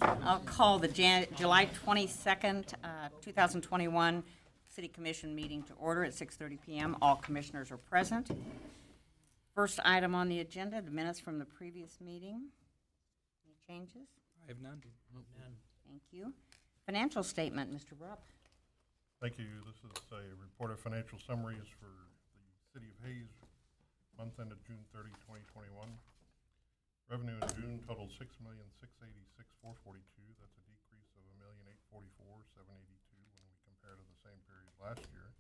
I'll call the July 22nd, 2021 City Commission meeting to order at 6:30 PM. All commissioners are present. First item on the agenda, the minutes from the previous meeting. Any changes? I have none. None. Thank you. Financial statement, Mr. Rupp. Thank you. This is a report of financial summaries for the City of Hayes, month ended June 30, 2021. Revenue in June totaled $6,686,442. That's a decrease of $1,844,782 when we compare to the same period last year.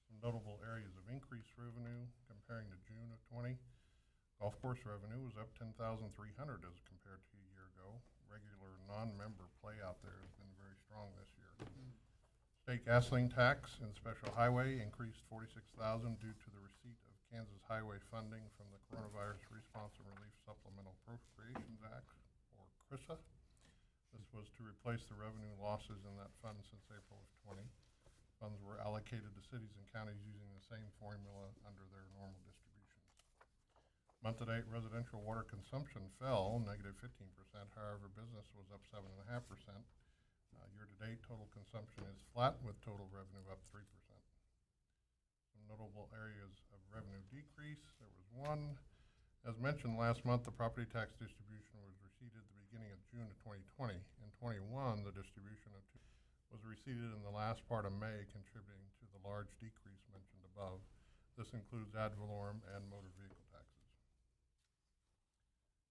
Some notable areas of increased revenue comparing to June of 20. Golf course revenue was up $10,300 as compared to a year ago. Regular non-member play out there has been very strong this year. State gasoline tax and special highway increased $46,000 due to the receipt of Kansas highway funding from the Coronavirus Response and Relief Supplemental Appropriations Act, or CRISA. This was to replace the revenue losses in that fund since April of 20. Funds were allocated to cities and counties using the same formula under their normal distributions. Month-to-date residential water consumption fell -15%. However, business was up 7.5%. Year-to-date total consumption is flat with total revenue up 3%. Some notable areas of revenue decrease. There was one. As mentioned last month, the property tax distribution was received at the beginning of June of 2020. In 21, the distribution was received in the last part of May, contributing to the large decrease mentioned above. This includes ad valorem and motor vehicle taxes.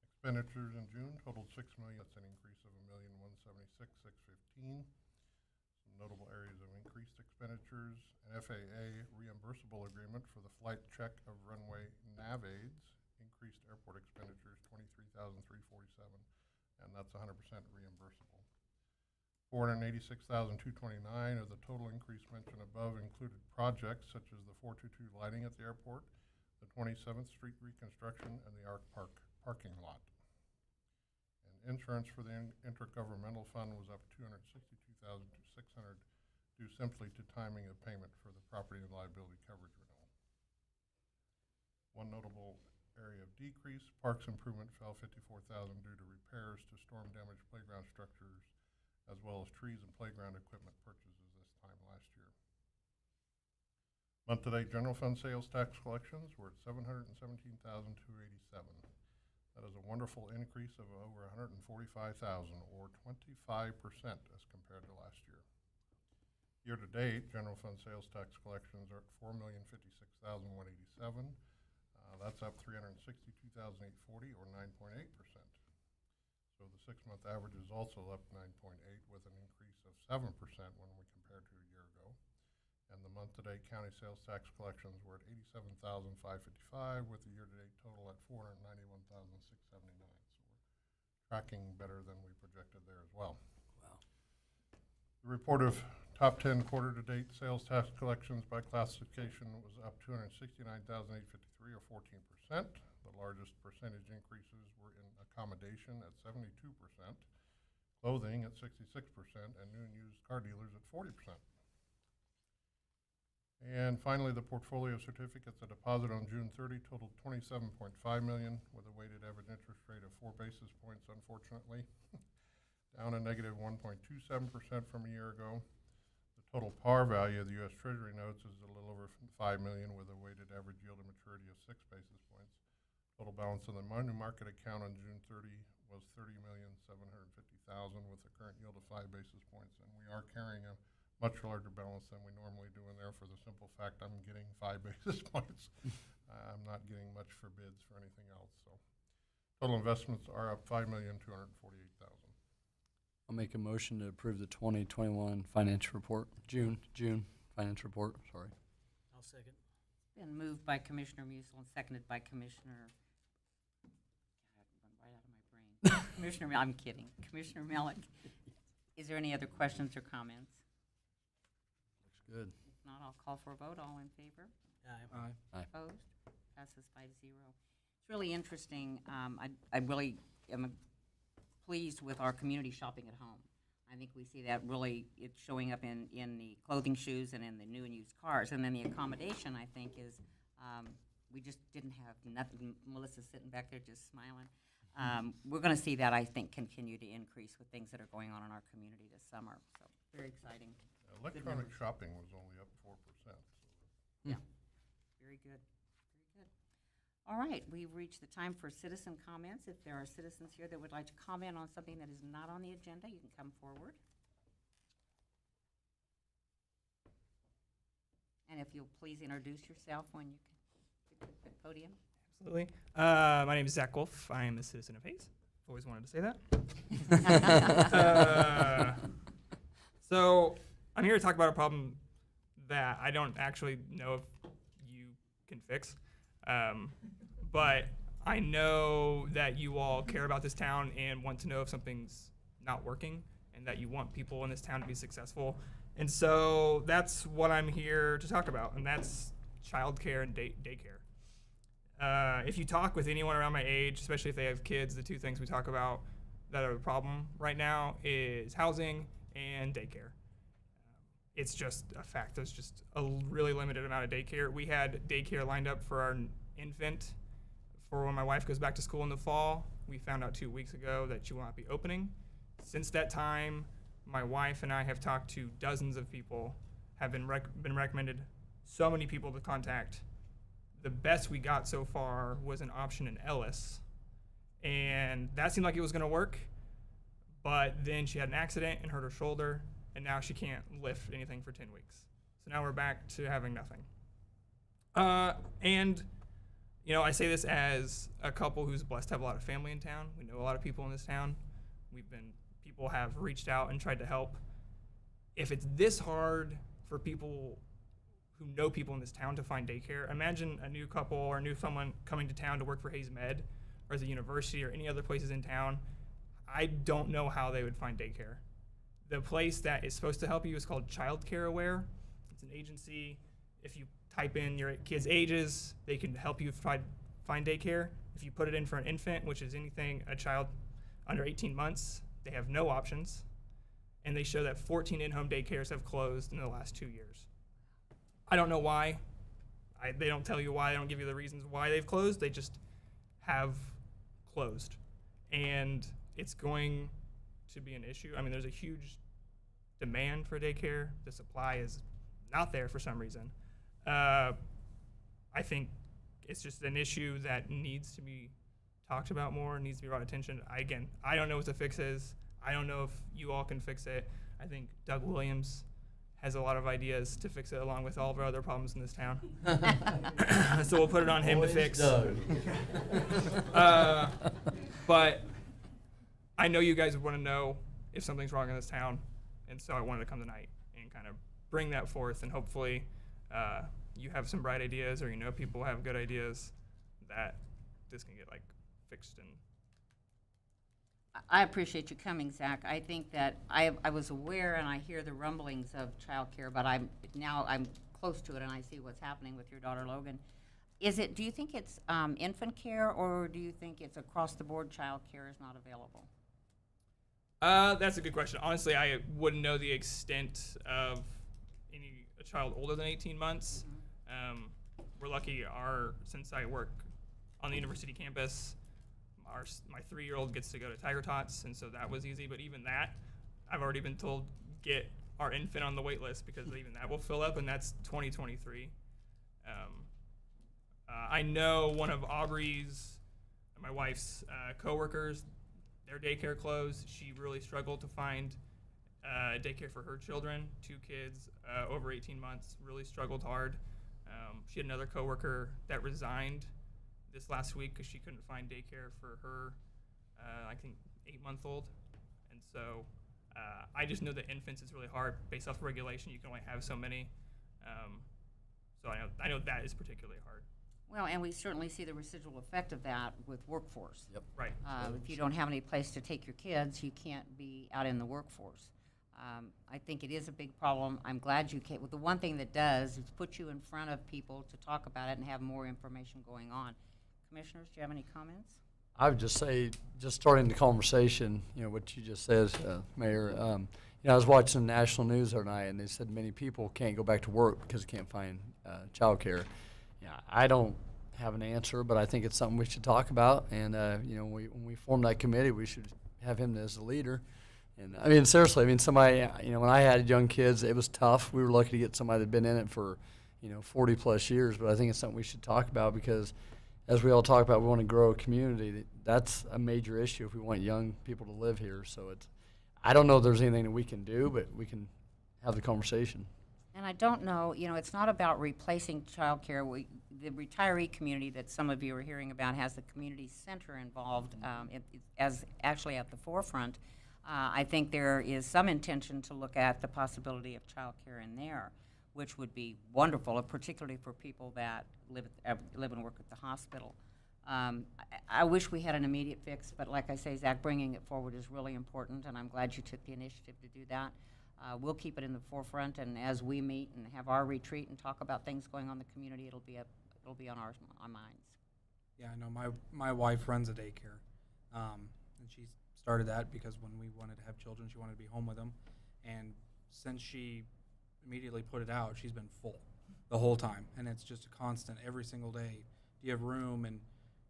Expenditures in June totaled $6 million. That's an increase of $1,176,615. Some notable areas of increased expenditures: an FAA reimbursable agreement for the flight check of runway nav aids increased airport expenditures $23,347, and that's 100% reimbursable. $486,229 of the total increase mentioned above included projects such as the 422 lighting at the airport, the 27th Street reconstruction, and the ARC parking lot. And insurance for the intergovernmental fund was up $262,600 due simply to timing of payment for the property and liability coverage renewal. One notable area of decrease: parks improvement fell $54,000 due to repairs to storm-damaged playground structures, as well as trees and playground equipment purchases this time last year. Month-to-date general fund sales tax collections were at $717,287. That is a wonderful increase of over $145,000, or 25% as compared to last year. Year-to-date, general fund sales tax collections are at $4,056,187. That's up $362,840, or 9.8%. So the 6-month average is also up 9.8, with an increase of 7% when we compare to a year ago. And the month-to-date county sales tax collections were at $87,555, with the year-to-date total at $491,679. So we're tracking better than we projected there as well. Wow. The report of top 10 quarter-to-date sales tax collections by classification was up $269,853, or 14%. The largest percentage increases were in accommodation at 72%, clothing at 66%, and new and used car dealers at 40%. And finally, the portfolio certificates of deposit on June 30 totaled $27.5 million, with a weighted average interest rate of 4 basis points, unfortunately, down a -1.27% from a year ago. The total par value of the U.S. Treasury notes is a little over $5 million, with a weighted average yield of maturity of 6 basis points. Total balance in the money market account on June 30 was $30,750,000, with a current yield of 5 basis points, and we are carrying a much larger balance than we normally do in there for the simple fact I'm getting 5 basis points. I'm not getting much for bids for anything else. So total investments are up $5,248,000. I'll make a motion to approve the 2021 financial report, June financial report, sorry. I'll second. Been moved by Commissioner Musil and seconded by Commissioner, God, it went right out of my brain. Commissioner, I'm kidding. Commissioner Melick. Is there any other questions or comments? Looks good. If not, I'll call for a vote. All in favor? Aye. Aye. Opposed? Passes 5-0. It's really interesting. I really am pleased with our community shopping at home. I think we see that really, it's showing up in the clothing, shoes, and in the new and used cars. And then the accommodation, I think, is we just didn't have nothing. Melissa's sitting back there just smiling. We're going to see that, I think, continue to increase with things that are going on in our community this summer. So very exciting. Electronic numbers. shopping was only up 4%. Yeah, very good, very good. All right, we've reached the time for citizen comments. If there are citizens here that would like to comment on something that is not on the agenda, you can come forward. And if you'll please introduce yourself when you get to the podium. Absolutely. My name is Zach Wolf. I am a citizen of Hayes. Always wanted to say that. So I'm here to talk about a problem that I don't actually know if you can fix. But I know that you all care about this town and want to know if something's not working and that you want people in this town to be successful. And so that's what I'm here to talk about, and that's childcare and daycare. If you talk with anyone around my age, especially if they have kids, the two things we talk about that are the problem right now is housing and daycare. It's just a fact. There's just a really limited amount of daycare. We had daycare lined up for our infant for when my wife goes back to school in the fall. We found out 2 weeks ago that she will not be opening. Since that time, my wife and I have talked to dozens of people, have been recommended so many people to contact. The best we got so far was an option in Ellis, and that seemed like it was going to work, but then she had an accident and hurt her shoulder, and now she can't lift anything for 10 weeks. So now we're back to having nothing. And, you know, I say this as a couple who's blessed to have a lot of family in town. We know a lot of people in this town. People have reached out and tried to help. If it's this hard for people who know people in this town to find daycare, imagine a new couple or someone coming to town to work for Hayes Med or as a university or any other places in town. I don't know how they would find daycare. The place that is supposed to help you is called Child Care Aware. It's an agency. If you type in your kids' ages, they can help you find daycare. If you put it in for an infant, which is anything, a child under 18 months, they have no options, and they show that 14 in-home daycares have closed in the last 2 years. I don't know why. They don't tell you why. They don't give you the reasons why they've closed. They just have closed, and it's going to be an issue. I mean, there's a huge demand for daycare. The supply is not there for some reason. I think it's just an issue that needs to be talked about more, needs to be brought attention. I don't know what the fix is. I don't know if you all can fix it. I think Doug Williams has a lot of ideas to fix it along with all of our other problems in this town. So we'll put it on him to fix. But I know you guys want to know if something's wrong in this town, and so I wanted to come tonight and kind of bring that forth, and hopefully you have some bright ideas, or you know people have good ideas that this can get fixed. And I appreciate you coming, Zach. I think that I was aware and I hear the rumblings of childcare, but I'm close to it and I see what's happening with your daughter Logan. Do you think it's infant care, or do you think it's across the board child care is not available? That's a good question. Honestly, I wouldn't know the extent of a child older than 18 months. Mm-hmm. We're lucky since I work on the university campus, my 3-year-old gets to go to Tiger Tots, and so that was easy. But even that, I've already been told, get our infant on the wait list, because even that will fill up, and that's 2023. I know one of Aubrey's, my wife's coworkers, their daycare closed. She really struggled to find daycare for her children, 2 kids over 18 months, really struggled hard. She had another coworker that resigned this last week because she couldn't find daycare for her, I think, 8-month-old. And so I just know that infants is really hard based off of regulation. You can only have so many. So I know that is particularly hard. Well, and we certainly see the residual effect of that with workforce. Yep. Right. If you don't have any place to take your kids, you can't be out in the workforce. I think it is a big problem. I'm glad you came. Well, the one thing that does is put you in front of people to talk about it and have more information going on. Commissioners, do you have any comments? I would just say, just starting the conversation, what you just said, Mayor, I was watching the national news the other night, and they said many people can't go back to work because they can't find childcare. I don't have an answer, but I think it's something we should talk about. And when we form that committee, we should have him as the leader. And I mean, seriously, I mean, somebody, when I had young kids, it was tough. We were lucky to get somebody that'd been in it for 40 plus years. But I think it's something we should talk about, because as we all talk about, we want to grow a community. That's a major issue if we want young people to live here. So I don't know if there's anything that we can do, but we can have the conversation. And I don't know, it's not about replacing childcare. The retiree community that some of you are hearing about has the community center involved as actually at the forefront. I think there is some intention to look at the possibility of childcare in there, which would be wonderful, particularly for people that live and work at the hospital. I wish we had an immediate fix, but like I say, Zach, bringing it forward is really important, and I'm glad you took the initiative to do that. We'll keep it in the forefront, and as we meet and have our retreat and talk about things going on in the community, it'll be on our minds. Yeah, I know my wife runs a daycare, and she started that because when we wanted to have children, she wanted to be home with them, and since she immediately put it out, she's been full the whole time, and it's just a constant every single day. Do you have room? And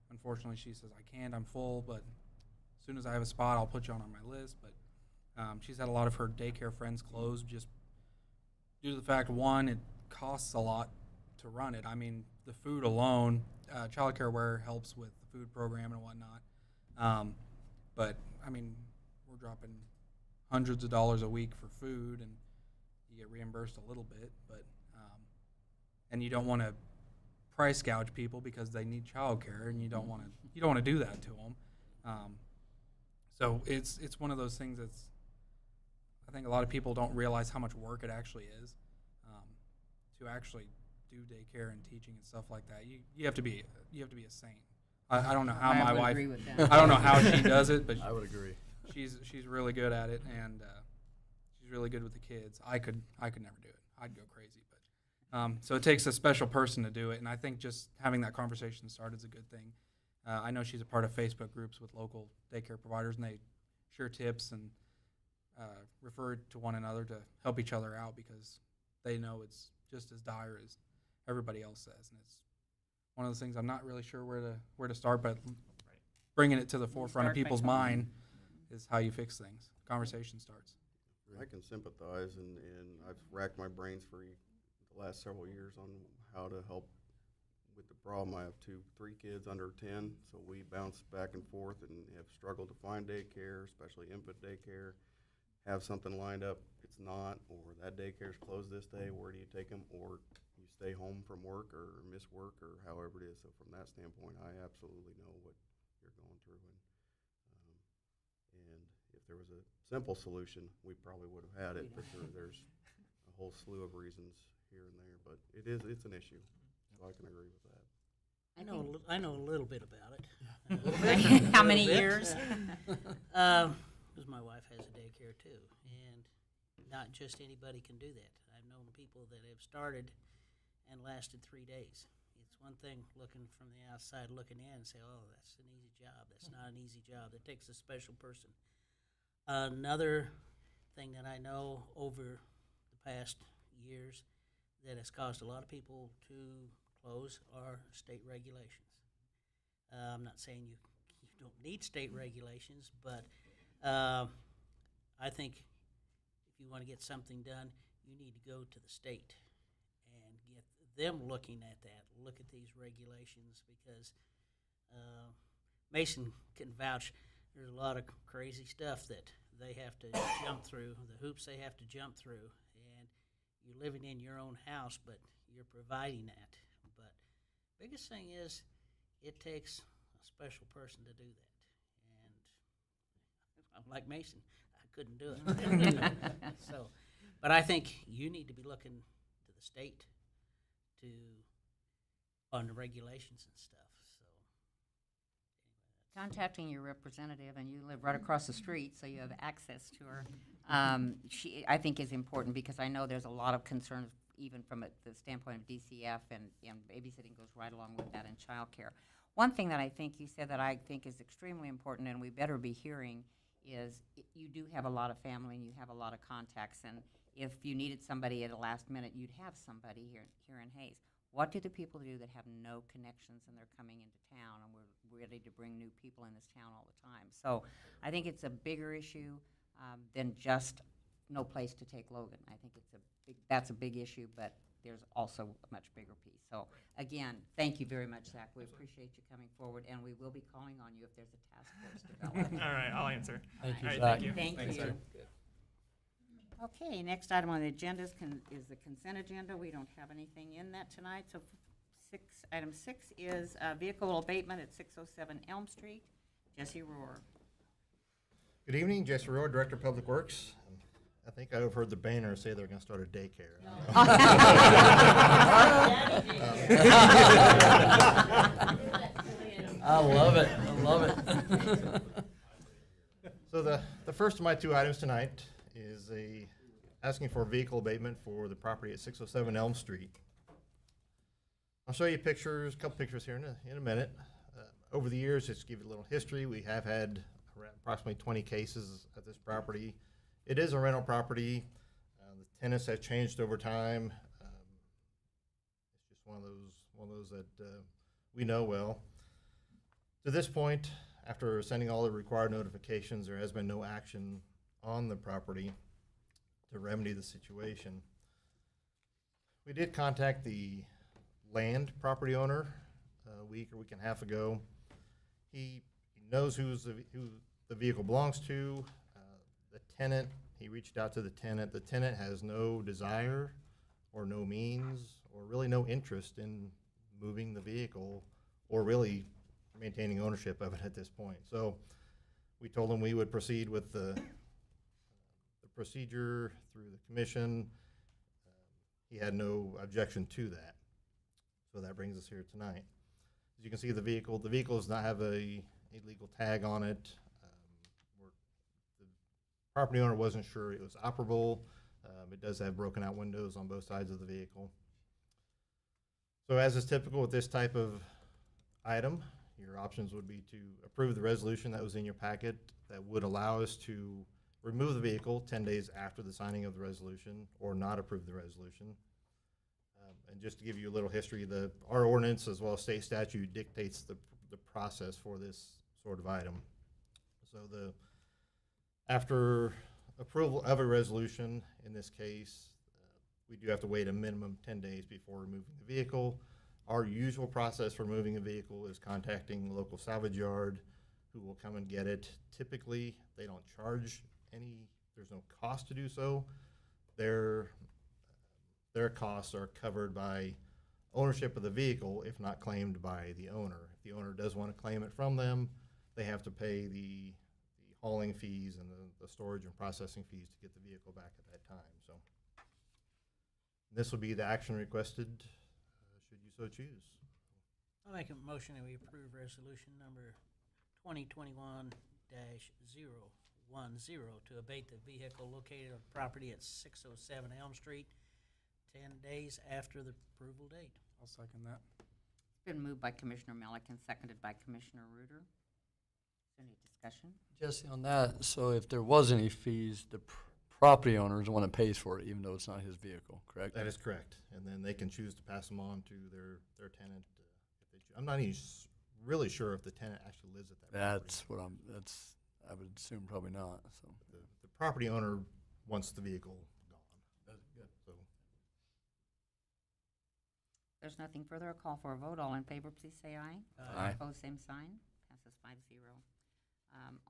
unfortunately, she says, I can't, I'm full, but as soon as I have a spot, I'll put you on my list. But she's had a lot of her daycare friends close just due to the fact, one, it costs a lot to run it. I mean, the food alone, Child Care Aware helps with the food program and whatnot. But, I mean, we're dropping hundreds of dollars a week for food, and you get reimbursed a little bit. But and you don't want to price gouge people because they need child care, and you don't want to do that to them. So it's one of those things that's, I think a lot of people don't realize how much work it actually is to actually do daycare and teaching and stuff like that. You have to be a saint. I don't know how my would wife. agree with that. I don't know how she does it, but I would agree. she's really good at it, and she's really good with the kids. I could never do it. I'd go crazy. But so it takes a special person to do it, and I think just having that conversation started is a good thing. I know she's a part of Facebook groups with local daycare providers, and they share tips and refer to one another to help each other out because they know it's just as dire as everybody else says. And it's one of those things I'm not really sure where to start, but bringing it to the forefront of people's mind is how you fix things. Conversation starts. I can sympathize, and I've racked my brains for the last several years on how to help with the problem. I have 3 kids under 10, so we bounce back and forth and have struggled to find daycare, especially infant daycare. Have something lined up, it's not, or that daycare's closed this day, where do you take them? Or you stay home from work or miss work or however it is. So from that standpoint, I absolutely know what you're going through. And if there was a simple solution, we probably would have had it, but there's a whole slew of reasons here and there, but it's an issue, so I can agree with that. I know a little bit about it. How many years? Because my wife has a daycare too, and not just anybody can do that. I've known people that have started and lasted 3 days. It's one thing looking from the outside looking in and say, oh, that's an easy job. That's not an easy job. That takes a special person. Another thing that I know over the past years that has caused a lot of people to close are state regulations. I'm not saying you don't need state regulations, but I think if you want to get something done, you need to go to the state and get them looking at that, look at these regulations, because Mason can vouch there's a lot of crazy stuff that they have to jump through, the hoops they have to jump through, and you're living in your own house, but you're providing that. But biggest thing is it takes a special person to do that. And I'm like Mason, I couldn't do it. So, but I think you need to be looking to the state on the regulations and stuff. Contacting your representative, and you live right across the street, so you have access to her, I think is important, because I know there's a lot of concerns, even from the standpoint of DCF, and babysitting goes right along with that, and childcare. One thing that I think you said that I think is extremely important, and we better be hearing, is you do have a lot of family and you have a lot of contacts, and if you needed somebody at the last minute, you'd have somebody here in Hayes. what do the people do that have no connections and they're coming into town, and we're ready to bring new people in this town all the time? So I think it's a bigger issue than just no place to take Logan. I think that's a big issue, but there's also a much bigger piece. So again, thank you very much, Zach. We appreciate you coming forward, and we will be calling on you if there's a task force developed. All right, I'll answer. Thank you, All right, Zach. thank you. Thank Thanks, you. sir. Okay, next item on the agenda is the consent agenda. We don't have anything in that tonight. So item 6 is vehicle abatement at 607 Elm Street. Jesse Rohr. Good evening, Jesse Rohr, Director of Public Works. I think I overheard the banner say they're going to start a daycare. I love it. I love it. So the first of my 2 items tonight is asking for a vehicle abatement for the property at 607 Elm Street. I'll show you pictures, a couple pictures here in a minute. Over the years, just to give you a little history, we have had around approximately 20 cases at this property. It is a rental property. The tenants have changed over time. It's just one of those that we know well. To this point, after sending all the required notifications, there has been no action on the property to remedy the situation. We did contact the land property owner a week or week and a half ago. He knows who the vehicle belongs to. The tenant, he reached out to the tenant. The tenant has no desire or no means or really no interest in moving the vehicle or really maintaining ownership of it at this point. So we told him we would proceed with the procedure through the commission. He had no objection to that. So that brings us here tonight. As you can see, the vehicle does not have a legal tag on it. The property owner wasn't sure it was operable. It does have broken out windows on both sides of the vehicle. So as is typical with this type of item, your options would be to approve the resolution that was in your packet that would allow us to remove the vehicle 10 days after the signing of the resolution, or not approve the resolution. And just to give you a little history, our ordinance as well as state statute dictates the process for this sort of item. So after approval of a resolution, in this case, we do have to wait a minimum 10 days before removing the vehicle. Our usual process for moving a vehicle is contacting the local salvage yard, who will come and get it. Typically, they don't charge there's no cost to do so. Their costs are covered by ownership of the vehicle, if not claimed by the owner. If the owner does want to claim it from them, they have to pay the hauling fees and the storage and processing fees to get the vehicle back at that time. So this will be the action requested, should you so choose. I'll make a motion that we approve resolution number 2021-010 to abate the vehicle located on property at 607 Elm Street 10 days after the approval date. I'll second that. It's been moved by Commissioner Melican, seconded by Commissioner Reuter. Is there any discussion? Jesse, on that, so if there was any fees, the property owner is the one that pays for it, even though it's not his vehicle, correct? That is correct. And then they can choose to pass them on to their tenant. If they I'm not even really sure if the tenant actually lives at that property. I would assume probably not, so. The property owner wants the vehicle gone. That's good. So There's nothing further. I'll call for a vote. All in favor, please say aye. Aye. Opposed, same sign. Passes 5-0.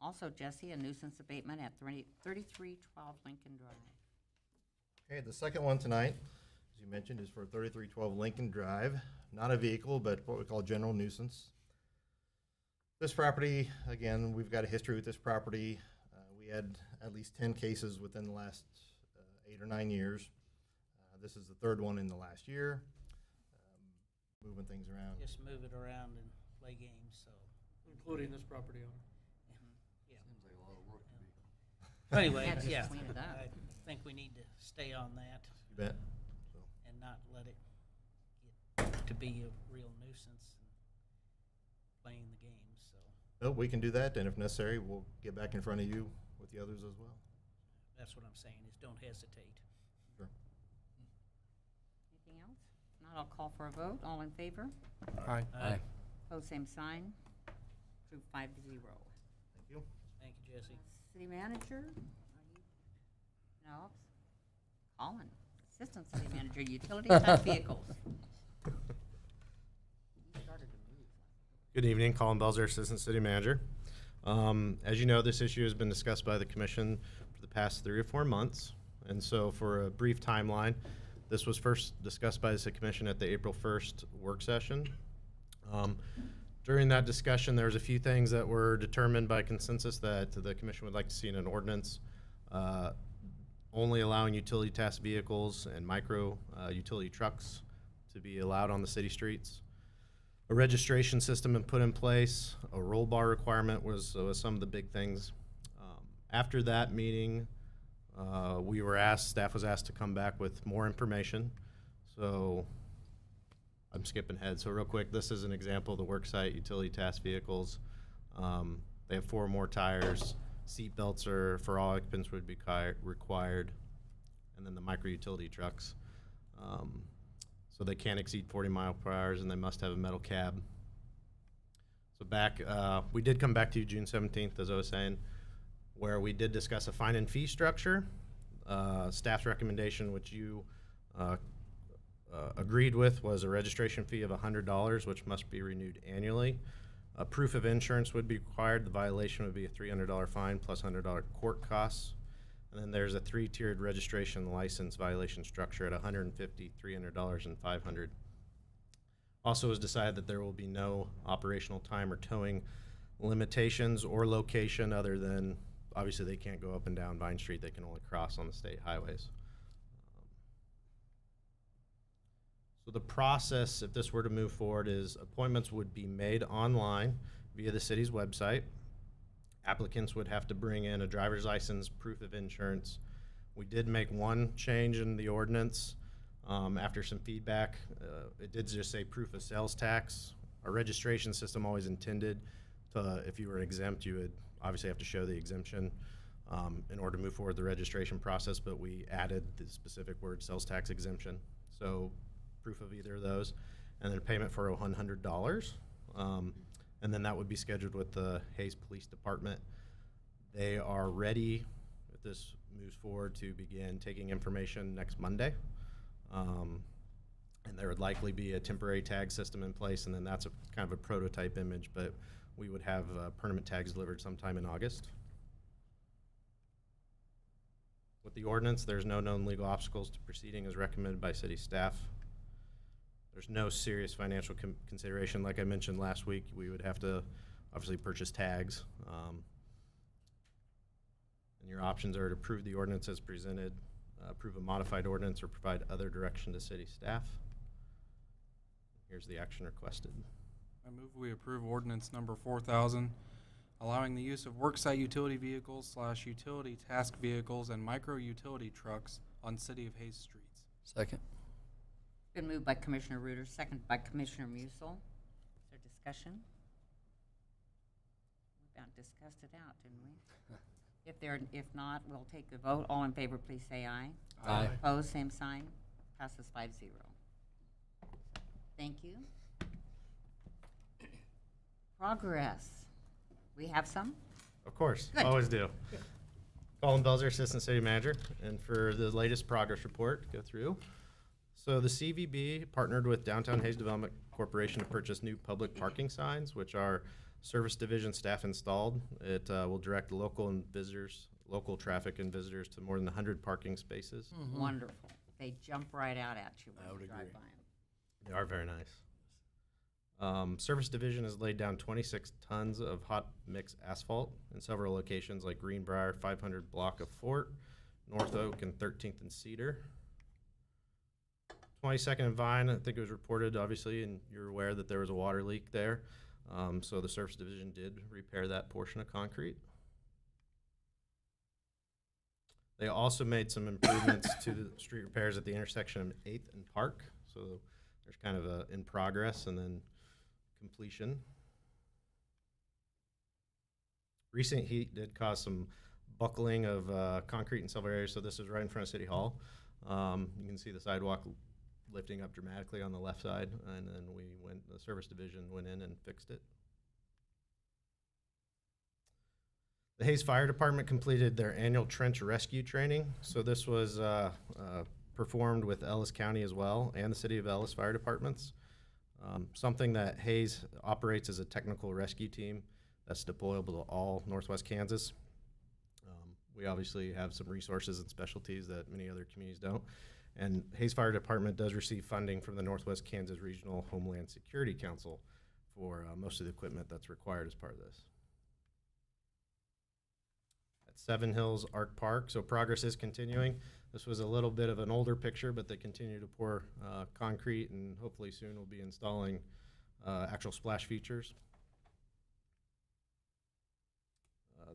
Also, Jesse, a nuisance abatement at 3312 Lincoln Drive. okay, the second one tonight, as you mentioned, is for 3312 Lincoln Drive. Not a vehicle, but what we call general nuisance. This property, again, we've got a history with this property. We had at least 10 cases within the last 8 or 9 years. This is the third one in the last year. Moving things around. Just move it around and play games, so. Including this property owner. Yeah. Seems like a lot of work to be. Anyway, Yeah, just yeah, clean it up. I think we need to stay on that You bet. So, and not let it get to be a real nuisance and playing the games, so. no, we can do that, and if necessary, we'll get back in front of you with the others as well. That's what I'm saying, is don't hesitate. Sure. Anything else? Not, I'll call for a vote. All in favor? Aye. Aye. Opposed, same sign. Approved 5-0. Thank you. Thank you, Jesse. City manager? No. Colin, Assistant City Manager, Utility Type Vehicles. You started to move. Good evening, Colin Belzer, Assistant City Manager. As you know, this issue has been discussed by the Commission for the past 3 or 4 months. And so for a brief timeline, this was first discussed by the City Commission at the April 1st work session. During that discussion, there was a few things that were determined by consensus that the Commission would like to see in an ordinance, only allowing utility task vehicles and micro utility trucks to be allowed on the city streets. A registration system been put in place. A roll bar requirement was some of the big things. After that meeting, staff was asked to come back with more information. So I'm skipping ahead. So real quick, this is an example of the worksite utility task vehicles. They have 4 more tires. Seat belts are for all occupants would be required. And then the micro utility trucks. So they can't exceed 40 miles per hour, and they must have a metal cab. So we did come back to you June 17th, as I was saying, where we did discuss a fine and fee structure. Staff's recommendation, which you agreed with, was a registration fee of $100, which must be renewed annually. A proof of insurance would be required. The violation would be a $300 fine plus $100 court costs. And then there's a 3-tiered registration license violation structure at $150, $300, and $500. Also, it was decided that there will be no operational time or towing limitations or location other than, obviously, they can't go up and down Vine Street. They can only cross on the state highways. So the process, if this were to move forward, is appointments would be made online via the city's website. Applicants would have to bring in a driver's license, proof of insurance. We did make one change in the ordinance after some feedback. It did just say proof of sales tax. Our registration system always intended to, if you were exempt, you would obviously have to show the exemption in order to move forward the registration process, but we added the specific word sales tax exemption. So proof of either of those, and then payment for $100. And then that would be scheduled with the Hayes Police Department. They are ready, if this moves forward, to begin taking information next Monday. And there would likely be a temporary tag system in place, and then that's a kind of a prototype image, but we would have permanent tags delivered sometime in August. With the ordinance, there's no known legal obstacles to proceeding as recommended by city staff. There's no serious financial consideration. Like I mentioned last week, we would have to obviously purchase tags. And your options are to approve the ordinance as presented, approve a modified ordinance, or provide other direction to city staff. Here's the action requested. I move we approve ordinance number 4000, allowing the use of worksite utility vehicles / utility task vehicles and micro utility trucks on City of Hayes streets. Second. Been moved by Commissioner Reuter, second by Commissioner Musil. Is there discussion? We about discussed it out, didn't we? If not, we'll take the vote. All in favor, please say aye. Aye. Opposed, same sign. Passes 5-0. Thank you. Progress. We have some? Of course, Good. always do. Colin Belzer, Assistant City Manager, and for the latest progress report, go through. So the CVB partnered with Downtown Hayes Development Corporation to purchase new public parking signs, which our service division staff installed. It will direct local traffic and visitors to more than 100 parking spaces. Wonderful. They jump right out at you I when would you drive agree. by them. They are very nice. Service division has laid down 26 tons of hot mix asphalt in several locations like Greenbrier, 500 block of Fort, North Oak, and 13th and Cedar. 22nd and Vine, I think it was reported, obviously, and you're aware that there was a water leak there. So the service division did repair that portion of concrete. They also made some improvements to the street repairs at the intersection of 8th and Park. So there's kind of a in progress and then completion. Recent heat did cause some buckling of concrete in several areas. So this is right in front of City Hall. You can see the sidewalk lifting up dramatically on the left side, and then the service division went in and fixed it. The Hayes Fire Department completed their annual trench rescue training. So this was performed with Ellis County as well, and the City of Ellis Fire Departments. Something that Hayes operates as a technical rescue team that's deployable to all Northwest Kansas. We obviously have some resources and specialties that many other communities don't. And Hayes Fire Department does receive funding from the Northwest Kansas Regional Homeland Security Council for most of the equipment that's required as part of this. At Seven Hills Arc Park, so progress is continuing. This was a little bit of an older picture, but they continue to pour concrete, and hopefully soon we'll be installing actual splash features.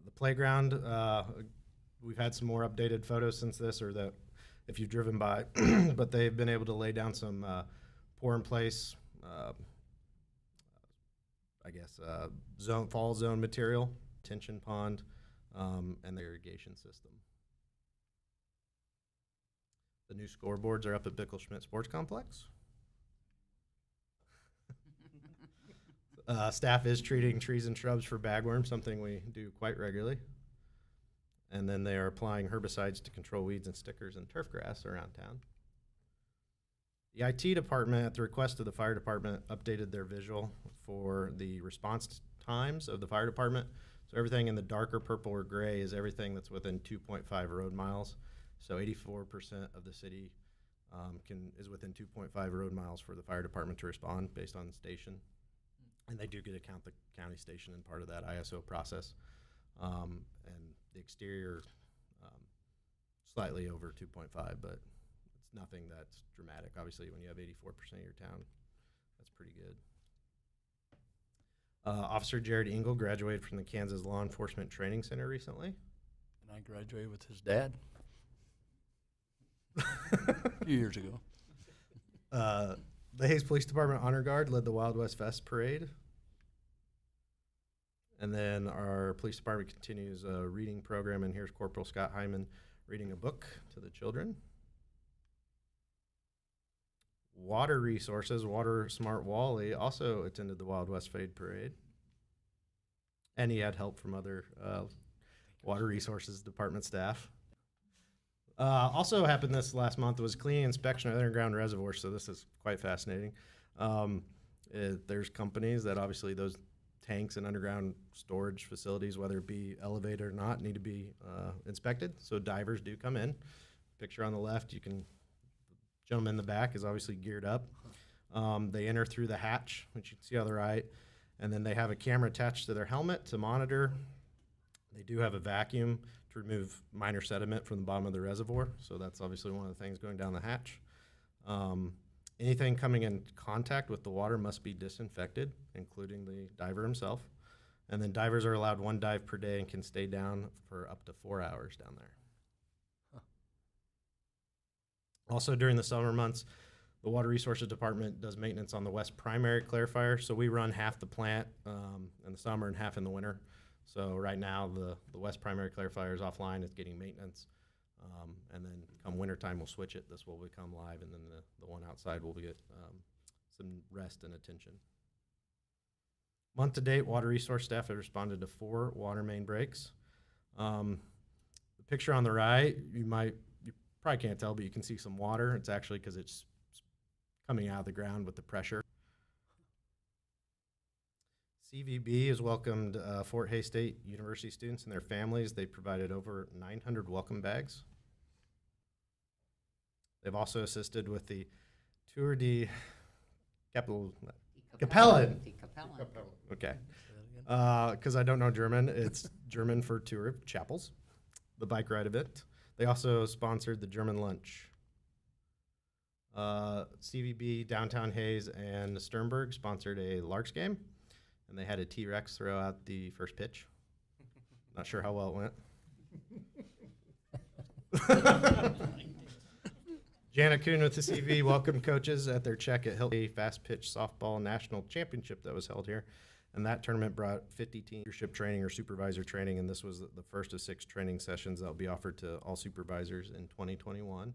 The playground, we've had some more updated photos since this, or that if you've driven by, but they've been able to lay down some pour in place, fall zone material, tension pond, and the irrigation system. The new scoreboards are up at Bickel-Schmidt Sports Complex. Staff is treating trees and shrubs for bagworm, something we do quite regularly. And then they are applying herbicides to control weeds and stickers and turf grass around town. The IT department, at the request of the fire department, updated their visual for the response times of the fire department. So everything in the darker purple or gray is everything that's within 2.5 road miles. So 84% of the city is within 2.5 road miles for the fire department to respond based on the station. And they do get to count the county station in part of that ISO process. And the exterior, slightly over 2.5, but it's nothing that's dramatic. Obviously, when you have 84% of your town, that's pretty good. Officer Jared Engel graduated from the Kansas Law Enforcement Training Center recently. And I graduated with his dad a few years ago. The Hayes Police Department Honor Guard led the Wild West Fest Parade. And then our police department continues a reading program, and here's Corporal Scott Hyman reading a book to the children. Water Resources, Water Smart Wally, also attended the Wild West Fade Parade. And he had help from other Water Resources Department staff. Also happened this last month was cleaning inspection of underground reservoirs, so this is quite fascinating. There's companies that obviously those tanks and underground storage facilities, whether it be elevated or not, need to be inspected. So divers do come in. Picture on the left, the gentleman in the back is obviously geared up. They enter through the hatch, which you can see on the right, and then they have a camera attached to their helmet to monitor. They do have a vacuum to remove minor sediment from the bottom of the reservoir, so that's obviously one of the things going down the hatch. Anything coming in contact with the water must be disinfected, including the diver himself. And then divers are allowed 1 dive per day and can stay down for up to 4 hours down there. Huh. Also during the summer months, the Water Resources Department does maintenance on the West Primary Clarifier. So we run half the plant in the summer and half in the winter. So right now the West Primary Clarifier is offline, it's getting maintenance. And then come wintertime, we'll switch it. This will become live, and then the one outside will get some rest and attention. Month to date, water resource staff have responded to 4 water main breaks. The picture on the right, you probably can't tell, but you can see some water. It's actually because it's coming out of the ground with the pressure. CVB has welcomed Fort Hays State University students and their families. They provided over 900 welcome bags. They've also assisted with the Tour de Capellan. Okay. Because I don't know German, it's German for Tour of Chapels, the bike ride event. They also sponsored the German lunch. CVB, Downtown Hayes, and Sternberg sponsored a Larks game, and they had a T-Rex throw out the first pitch. Not sure how well it went. Janet Kuhn with the CV welcomed coaches at their check at Hilton Fast Pitch Softball National Championship that was held here. And that tournament brought 50 team leadership training or supervisor training, and this was the first of 6 training sessions that will be offered to all supervisors in 2021.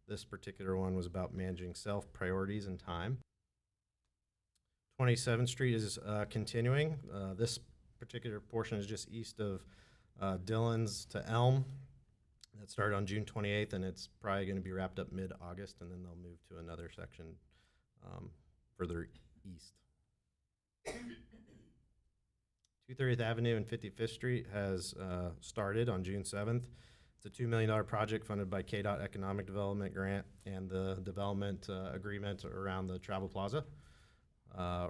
This particular one was about managing self priorities and time. 27th Street is continuing. This particular portion is just east of Dillon's to Elm. That started on June 28th, and it's probably going to be wrapped up mid-August, and then they'll move to another section further east. 230th Avenue and 55th Street has started on June 7th. It's a $2 million project funded by KDOT Economic Development Grant and the development agreement around the Travel Plaza.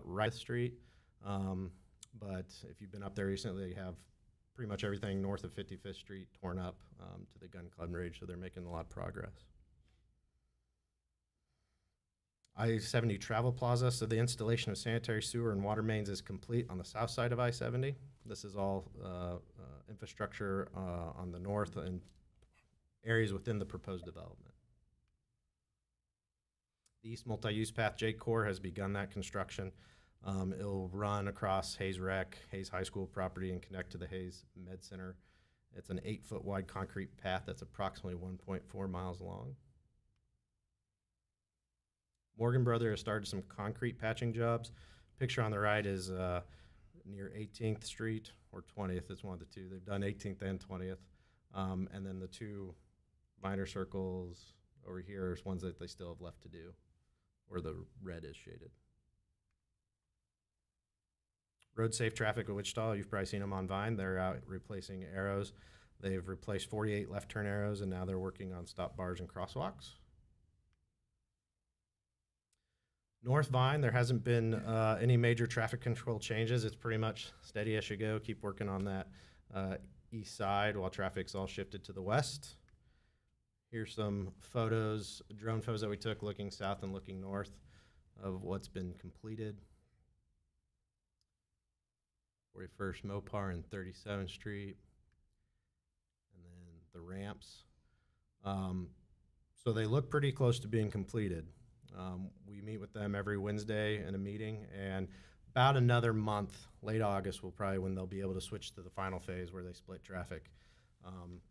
Right Street, but if you've been up there recently, they have pretty much everything north of 55th Street torn up to the gun club range, so they're making a lot of progress. I-70 Travel Plaza, so the installation of sanitary sewer and water mains is complete on the south side of I-70. This is all infrastructure on the north and areas within the proposed development. The East Multi-Use Path J-Core has begun that construction. It'll run across Hayes Rec, Hayes High School property, and connect to the Hayes Med Center. It's an 8-foot wide concrete path that's approximately 1.4 miles long. Morgan Brother has started some concrete patching jobs. Picture on the right is near 18th Street or 20th. It's one of the two. They've done 18th and 20th. And then the two minor circles over here is ones that they still have left to do, where the red is shaded. Road Safe Traffic at Wichita, you've probably seen them on Vine. They're out replacing arrows. They've replaced 48 left turn arrows, and now they're working on stop bars and crosswalks. North Vine, there hasn't been any major traffic control changes. It's pretty much steady as you go. Keep working on that east side while traffic's all shifted to the west. Here's some photos, drone photos that we took looking south and looking north of what's been completed. 41st Mopar and 37th Street, and then the ramps. So they look pretty close to being completed. We meet with them every Wednesday in a meeting, and about another month, late August, will probably when they'll be able to switch to the final phase where they split traffic.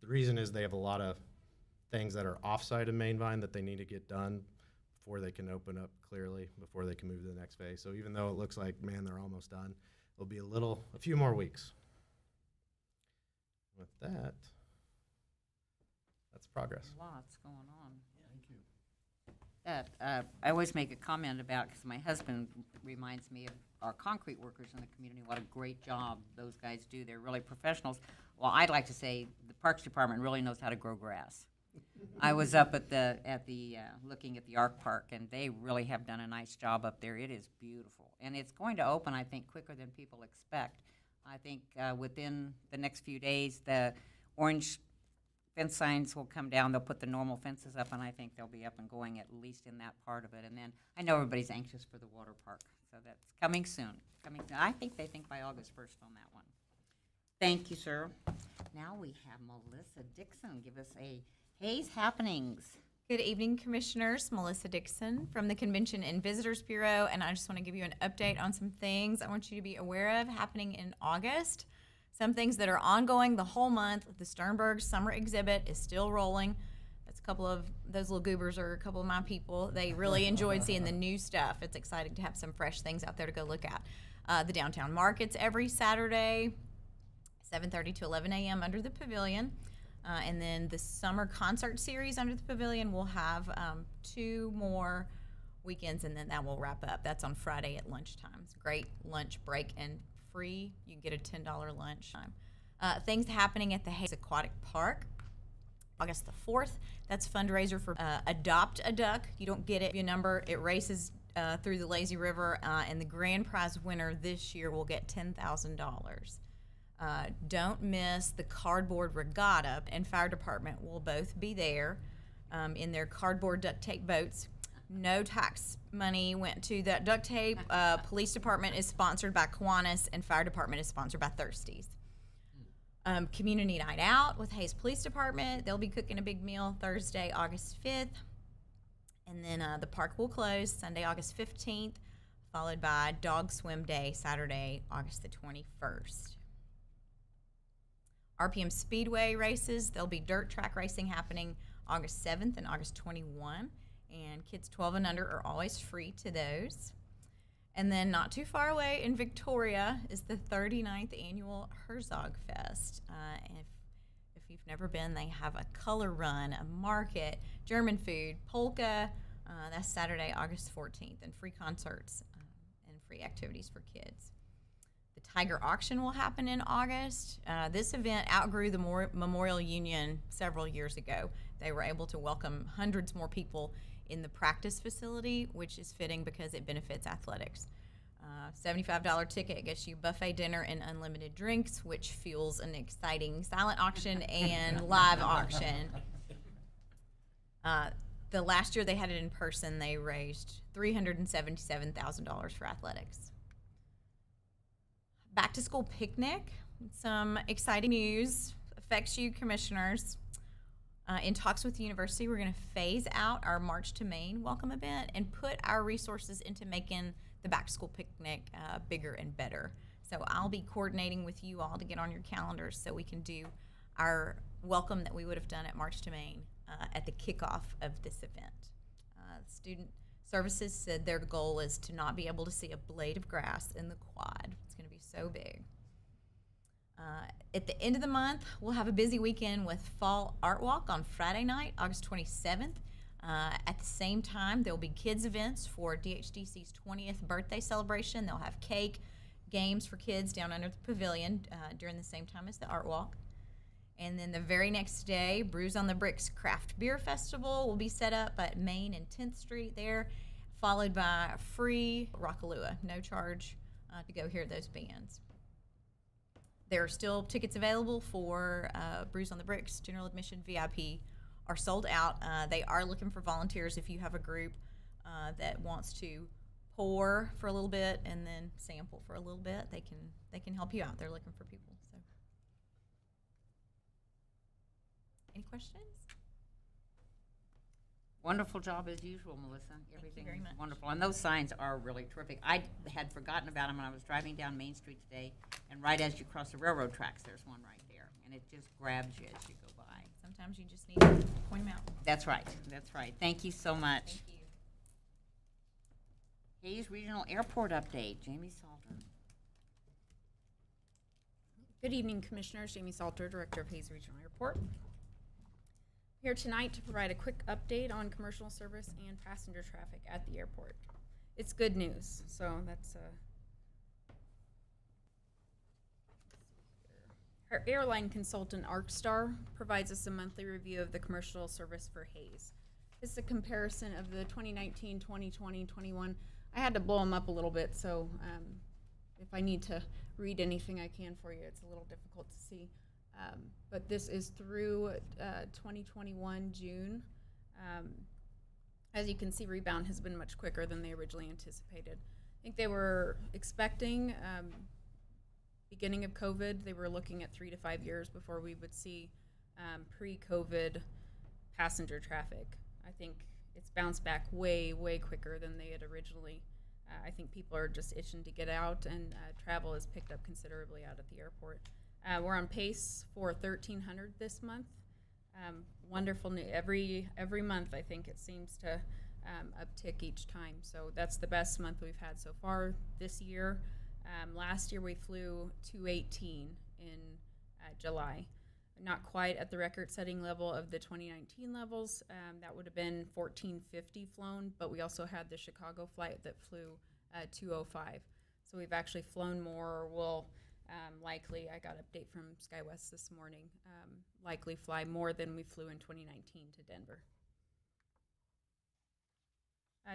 The reason is they have a lot of things that are offside of Main Vine that they need to get done before they can open up clearly, before they can move to the next phase. So even though it looks like, man, they're almost done, it'll be a few more weeks. With that, that's progress. Lots going on. Thank you. That, I always make a comment about, because my husband reminds me of our concrete workers in the community, what a great job those guys do. They're really professionals. Well, I'd like to say the Parks Department really knows how to grow grass. I was up at the looking at the Arc Park, and they really have done a nice job up there. It is beautiful, and it's going to open, I think, quicker than people expect. I think within the next few days, the orange fence signs will come down. They'll put the normal fences up, and I think they'll be up and going at least in that part of it. And then I know everybody's anxious for the water park, so that's coming soon. I think they think by August 1st on that one. Thank you, sir. Now we have Melissa Dixon give us a Hayes Happenings. Good evening, Commissioners. Melissa Dixon from the Convention and Visitors Bureau, and I just want to give you an update on some things I want you to be aware of happening in August. Some things that are ongoing the whole month. The Sternberg Summer Exhibit is still rolling. That's a couple of those little goobers are a couple of my people. They really enjoyed seeing the new stuff. It's exciting to have some fresh things out there to go look at. The downtown markets every Saturday, 7:30 to 11 a.m. under the pavilion. And then the summer concert series under the pavilion will have 2 more weekends, and then that will wrap up. That's on Friday at lunchtime. It's a great lunch break and free. You can get a $10 lunch. Things happening at the Hayes Aquatic Park. August the 4th, that's fundraiser for Adopt a Duck. You don't get it, your number. It races through the lazy river, and the grand prize winner this year will get $10,000. Don't miss the cardboard regatta, and fire department will both be there in their cardboard duct tape boats. No tax money went to that duct tape. Police department is sponsored by Kiwanis, and fire department is sponsored by Thirsties. Community night out with Hayes Police Department. They'll be cooking a big meal Thursday, August 5th. And then the park will close Sunday, August 15th, followed by Dog Swim Day, Saturday, August the 21st. RPM Speedway races, there'll be dirt track racing happening August 7th and August 21. And kids 12 and under are always free to those. And then not too far away in Victoria is the 39th annual Herzog Fest. And if you've never been, they have a color run, a market, German food, polka. That's Saturday, August 14th, and free concerts and free activities for kids. The Tiger Auction will happen in August. This event outgrew the Memorial Union several years ago. They were able to welcome hundreds more people in the practice facility, which is fitting because it benefits athletics. $75 ticket gets you buffet dinner and unlimited drinks, which fuels an exciting silent auction and live auction. The last year they had it in person, they raised $377,000 for athletics. Back to school picnic. Some exciting news affects you commissioners. In talks with the university, we're going to phase out our March to Maine welcome event and put our resources into making the back to school picnic bigger and better. So I'll be coordinating with you all to get on your calendars so we can do our welcome that we would have done at March to Maine at the kickoff of this event. Student Services said their goal is to not be able to see a blade of grass in the quad. It's going to be so big. At the end of the month, we'll have a busy weekend with Fall Art Walk on Friday night, August 27th. At the same time, there'll be kids events for DHDC's 20th birthday celebration. They'll have cake, games for kids down under the pavilion during the same time as the Art Walk. And then the very next day, Brews on the Bricks Craft Beer Festival will be set up at Main and 10th Street there, followed by a free Rockalua, no charge to go hear those bands. There are still tickets available for Brews on the Bricks. General admission VIP are sold out. They are looking for volunteers. If you have a group that wants to pour for a little bit and then sample for a little bit, they can help you out. They're looking for people. So, any questions? Wonderful job as usual, Melissa. Everything very is much. wonderful. And those signs are really terrific. I had forgotten about them when I was driving down Main Street today, and right as you cross the railroad tracks, there's one right there. And it just grabs you as you go by. Sometimes you just need to point them out. That's right. That's right. Thank you so much. Thank you. Hayes Regional Airport update. Jamie Salter. Good evening, Commissioners. Jamie Salter, Director of Hayes Regional Airport. Here tonight to provide a quick update on commercial service and passenger traffic at the airport. It's good news, so that's our airline consultant, ArcStar, provides us a monthly review of the commercial service for Hayes. It's a comparison of the 2019, 2020, 21. I had to blow them up a little bit, so if I need to read anything I can for you, it's a little difficult to see. But this is through 2021 June. As you can see, rebound has been much quicker than they originally anticipated. I think they were expecting, beginning of COVID, they were looking at 3 to 5 years before we would see pre-COVID passenger traffic. I think it's bounced back way, way quicker than they had originally. I think people are just itching to get out, and travel has picked up considerably out at the airport. We're on pace for 1,300 this month. Wonderful news. Every month, I think it seems to uptick each time. So that's the best month we've had so far this year. Last year we flew 218 in July. Not quite at the record-setting level of the 2019 levels. That would have been 1,450 flown, but we also had the Chicago flight that flew 205. So we've actually flown more. We'll likely, I got an update from SkyWest this morning, likely fly more than we flew in 2019 to Denver.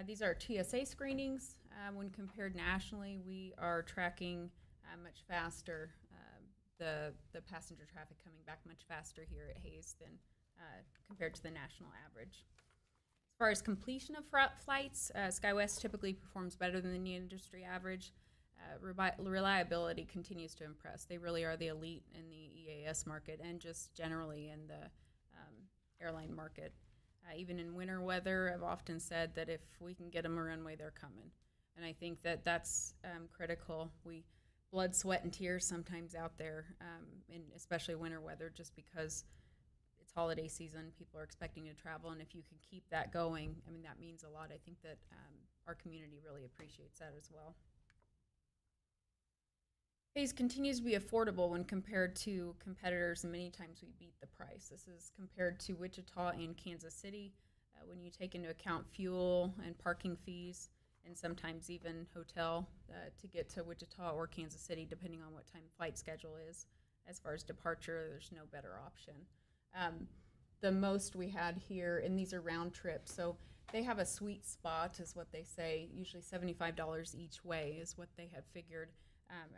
These are TSA screenings. When compared nationally, we are tracking much faster, the passenger traffic coming back much faster here at Hayes than compared to the national average. As far as completion of flights, SkyWest typically performs better than the industry average. Reliability continues to impress. They really are the elite in the EAS market and just generally in the airline market. Even in winter weather, I've often said that if we can get them a runway, they're coming. And I think that that's critical. We blood, sweat, and tears sometimes out there, in especially winter weather, just because it's holiday season, people are expecting to travel, and if you can keep that going, I mean, that means a lot. I think that our community really appreciates that as well. Hayes continues to be affordable when compared to competitors, and many times we beat the price. This is compared to Wichita and Kansas City. When you take into account fuel and parking fees, and sometimes even hotel to get to Wichita or Kansas City, depending on what time flight schedule is. As far as departure, there's no better option. The most we had here, and these are round trips, so they have a sweet spot, is what they say. Usually $75 each way is what they have figured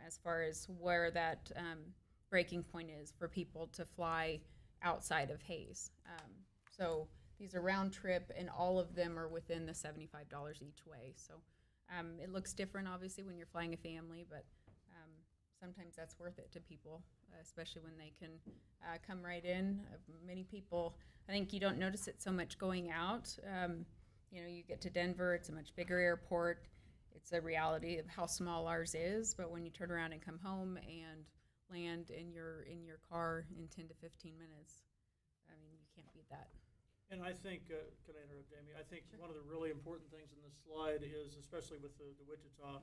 as far as where that breaking point is for people to fly outside of Hayes. So these are round trip, and all of them are within the $75 each way. So it looks different, obviously, when you're flying a family, but sometimes that's worth it to people, especially when they can come right in. Many people, I think you don't notice it so much going out. You know, you get to Denver, it's a much bigger airport. It's a reality of how small ours is, but when you turn around and come home and land in your car in 10 to 15 minutes, I mean, you can't beat that. And I think, can I interrupt, Amy? I think one of the really important things in this slide is, especially with the Wichita,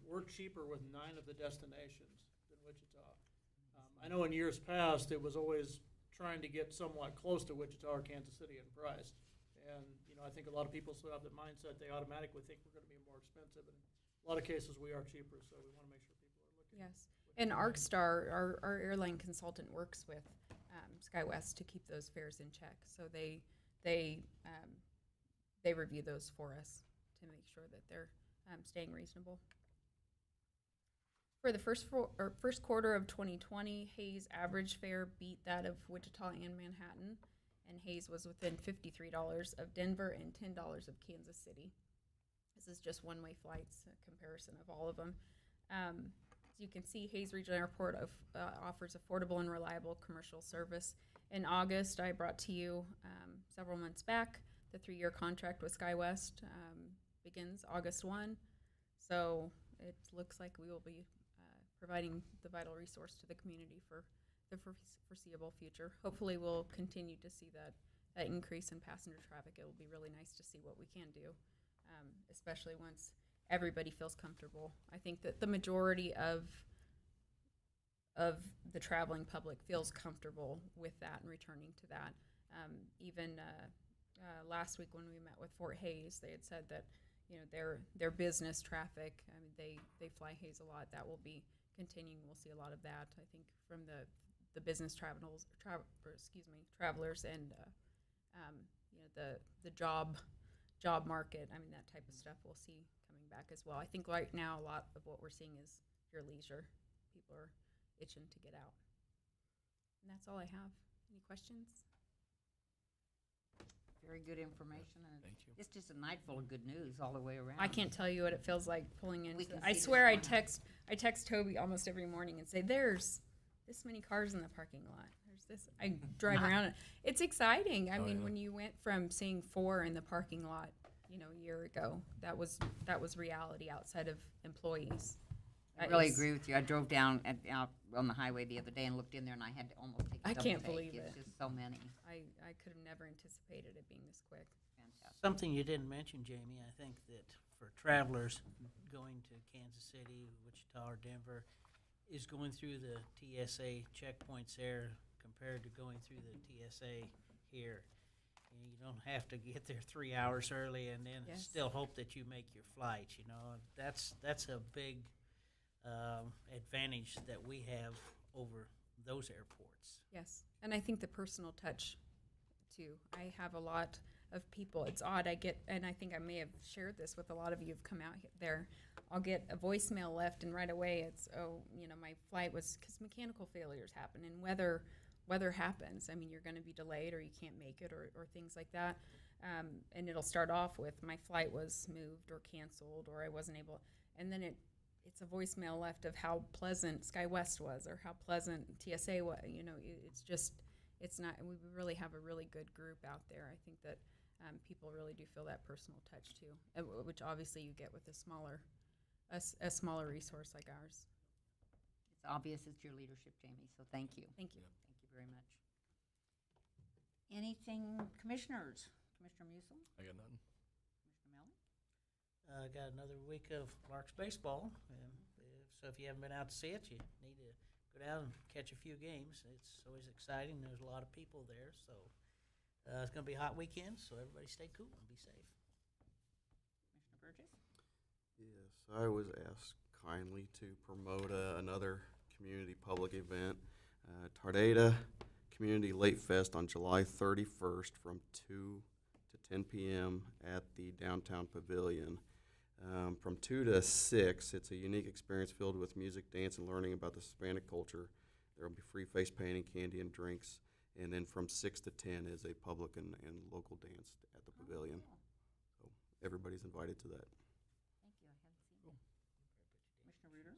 we're cheaper with 9 of the destinations than Wichita. I know in years past, it was always trying to get somewhat close to Wichita or Kansas City in price. And, you know, I think a lot of people still have that mindset. They automatically think we're going to be more expensive. And in a lot of cases, we are cheaper, so we want to make sure people are looking. Yes. And ArcStar, our airline consultant, works with SkyWest to keep those fares in check. So they review those for us to make sure that they're staying reasonable. For the first quarter of 2020, Hayes' average fare beat that of Wichita and Manhattan, and Hayes was within $53 of Denver and $10 of Kansas City. This is just one-way flights, a comparison of all of them. As you can see, Hayes Regional Airport offers affordable and reliable commercial service. In August, I brought to you several months back, the 3-year contract with SkyWest begins August 1. So it looks like we will be providing the vital resource to the community for the foreseeable future. Hopefully we'll continue to see that increase in passenger traffic. It will be really nice to see what we can do, especially once everybody feels comfortable. I think that the majority of the traveling public feels comfortable with that and returning to that. Even last week when we met with Fort Hayes, they had said that, you know, their business traffic, I mean, they fly Hayes a lot. That will be continuing. We'll see a lot of that, I think, from the business travelers and you know, the job market. I mean, that type of stuff we'll see coming back as well. I think right now a lot of what we're seeing is your leisure. People are itching to get out. And that's all I have. Any questions? Very good information. And Thank you. It's just a night full of good news all the way around. I can't tell you what it feels like pulling in. We can I see swear this I text Toby almost every morning and say, there's this many cars in the parking lot. There's this. I drive around it. It's exciting. I mean, yeah. when you went from seeing 4 in the parking lot, you know, a year ago, that was reality outside of employees. I really agree with you. I drove down out on the highway the other day and looked in there, and I had to almost take a I double can't take. believe It's it. just so many. I could have never anticipated it being this quick. Fantastic. Something you didn't mention, Jamie, I think that for travelers going to Kansas City, Wichita, or Denver, is going through the TSA checkpoints there compared to going through the TSA here. You don't have to get there 3 hours early and then Yes. still hope that you make your flight. You know, that's a big advantage that we have over those airports. Yes, and I think the personal touch, too. I have a lot of people. It's odd. I get, and I think I may have shared this with a lot of you who've come out there. I'll get a voicemail left, and right away it's, oh, you know, my flight was, because mechanical failures happen, and weather happens. I mean, you're going to be delayed, or you can't make it, or things like that. And it'll start off with, my flight was moved or canceled, or I wasn't able, and then it's a voicemail left of how pleasant SkyWest was, or how pleasant TSA was. You know, it's not, we really have a really good group out there. I think that people really do feel that personal touch too, which obviously you get with a smaller resource like ours. It's obvious it's your leadership, Jamie, so thank you. Thank you. Thank you very much. Anything, commissioners? Commissioner Musil? I got nothing. Commissioner Melly? Got another week of Larks baseball, so if you haven't been out to see it, you need to go down and catch a few games. It's always exciting. There's a lot of people there, so it's going to be a hot weekend. So everybody stay cool and be safe. Commissioner Burgess? Yes, I was asked kindly to promote another community public event, Tardeta Community Late Fest on July 31st from 2 to 10 p.m. at the Downtown Pavilion. From 2 to 6, it's a unique experience filled with music, dance, and learning about the Hispanic culture. There will be free face painting, candy, and drinks. And then from 6 to 10 is a public and local dance at the pavilion. So everybody's invited to that. Thank you, I hadn't seen it. Commissioner Reuter?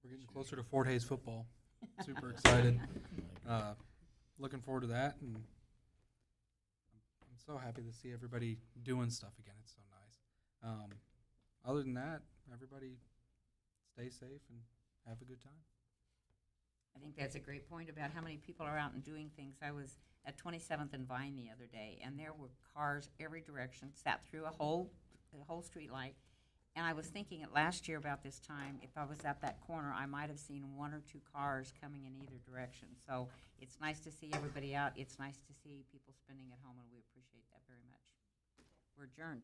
We're getting closer to Fort Hays football. Super excited. Looking forward to that, and I'm so happy to see everybody doing stuff again. It's so nice. Other than that, everybody stay safe and have a good time. I think that's a great point about how many people are out and doing things. I was at 27th and Vine the other day, and there were cars every direction, sat through a whole street light. And I was thinking last year about this time, if I was at that corner, I might have seen 1 or 2 cars coming in either direction. So it's nice to see everybody out. It's nice to see people spending at home, and we appreciate that very much. We're adjourned.